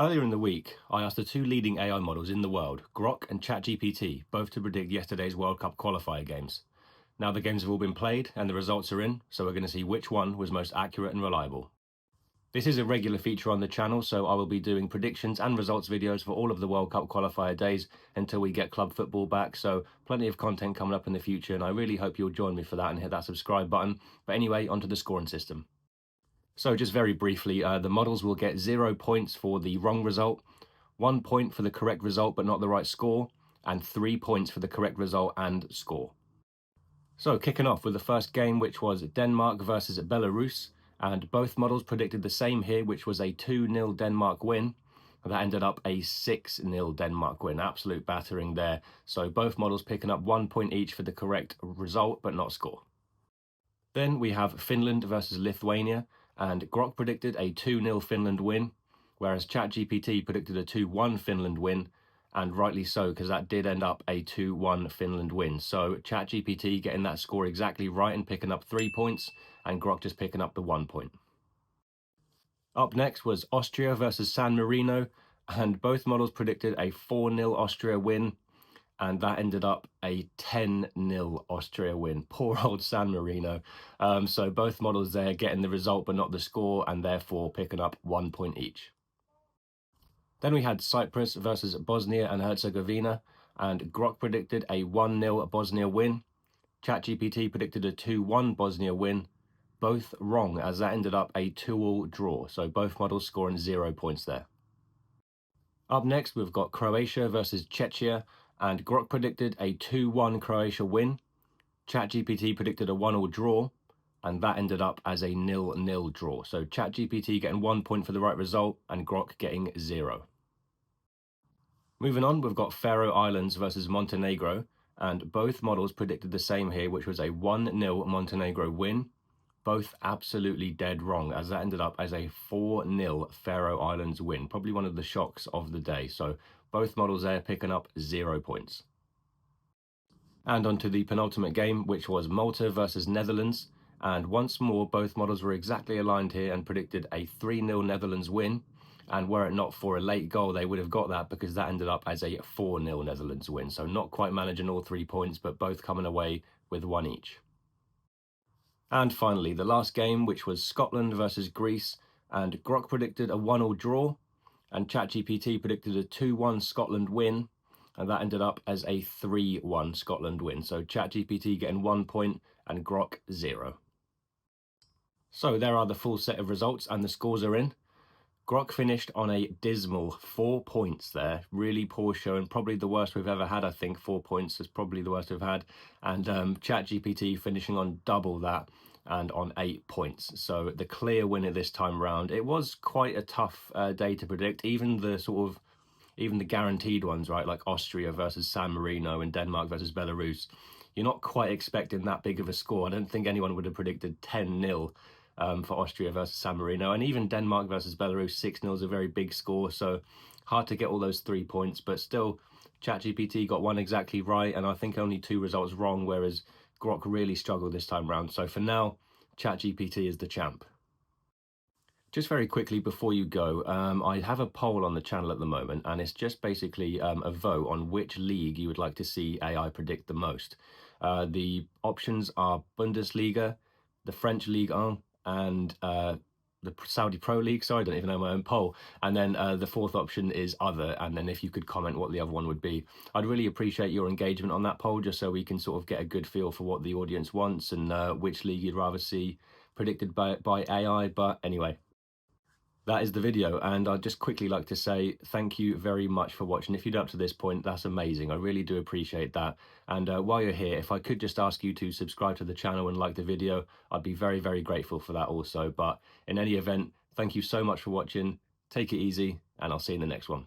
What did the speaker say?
Earlier in the week, I asked the two leading AI models in the world, Grok and ChatGPT, both to predict yesterday's World Cup qualifier games. Now the games have all been played and the results are in, so we're going to see which one was most accurate and reliable. This is a regular feature on the channel, so I will be doing predictions and results videos for all of the World Cup qualifier days until we get club football back, so plenty of content coming up in the future, and I really hope you'll join me for that and hit that subscribe button. But anyway, onto the scoring system. So just very briefly, the models will get 0 points for the wrong result, 1 point for the correct result but not the right score, and 3 points for the correct result and score. So kicking off with the first game, which was Denmark versus Belarus, and both models predicted the same here, which was a 2-0 Denmark win. That ended up a 6-0 Denmark win, absolute battering there. So both models picking up 1 point each for the correct result but not score. Then we have Finland versus Lithuania, and Grok predicted a 2-0 Finland win, whereas ChatGPT predicted a 2-1 Finland win, and rightly so, because that did end up a 2-1 Finland win. So ChatGPT getting that score exactly right and picking up 3 points, and Grok just picking up the 1 point. Up next was Austria versus San Marino, and both models predicted a 4-0 Austria win, and that ended up a 10-0 Austria win. Poor old San Marino. So both models there getting the result but not the score, and therefore picking up 1 point each. Then we had Cyprus versus Bosnia and Herzegovina, and Grok predicted a 1-0 Bosnia win. ChatGPT predicted a 2-1 Bosnia win. Both wrong, as that ended up a 2-all draw, so both models scoring 0 points there. Up next, we've got Croatia versus Czechia, and Grok predicted a 2-1 Croatia win. ChatGPT predicted a 1-all draw, and that ended up as a 0-0 draw. So ChatGPT getting 1 point for the right result, and Grok getting 0. Moving on, we've got Faroe Islands versus Montenegro, and both models predicted the same here, which was a 1-0 Montenegro win. Both absolutely dead wrong, as that ended up as a 4-0 Faroe Islands win. Probably one of the shocks of the day. So both models there picking up 0 points. And on to the penultimate game, which was Malta versus Netherlands. And once more, both models were exactly aligned here and predicted a 3-0 Netherlands win. And were it not for a late goal, they would have got that, because that ended up as a 4-0 Netherlands win. So not quite managing all 3 points, but both coming away with 1 each. And finally, the last game, which was Scotland versus Greece, and Grok predicted a 1-all draw, and ChatGPT predicted a 2-1 Scotland win, and that ended up as a 3-1 Scotland win. So ChatGPT getting 1 point and Grok 0. So there are the full set of results, and the scores are in. Grok finished on a dismal 4 points there. Really poor showing, probably the worst we've ever had, I think. 4 points is probably the worst we've had. And ChatGPT finishing on double that and on 8 points. So the clear winner this time round. It was quite a tough day to predict. Even the guaranteed ones, right, like Austria versus San Marino and Denmark versus Belarus. You're not quite expecting that big of a score. I don't think anyone would have predicted 10-0. For Austria versus San Marino, and even Denmark versus Belarus, 6-0 is a very big score, so hard to get all those 3 points, but still ChatGPT got one exactly right, and I think only 2 results wrong, whereas Grok really struggled this time round. So for now, ChatGPT is the champ. Just very quickly before you go, I have a poll on the channel at the moment, and it's just basically a vote on which league you would like to see AI predict the most. The options are Bundesliga, the French Ligue 1, and the Saudi Pro League. Sorry, I don't even know my own poll. And then the fourth option is other, and then if you could comment what the other one would be. I'd really appreciate your engagement on that poll, just so we can sort of get a good feel for what the audience wants and which league you'd rather see predicted by AI. But anyway, that is the video, and I'd just quickly like to say thank you very much for watching. If you're up to this point, that's amazing. I really do appreciate that. And while you're here, if I could just ask you to subscribe to the channel and like the video, I'd be very, very grateful for that also. But in any event, thank you so much for watching. Take it easy, and I'll see you in the next one.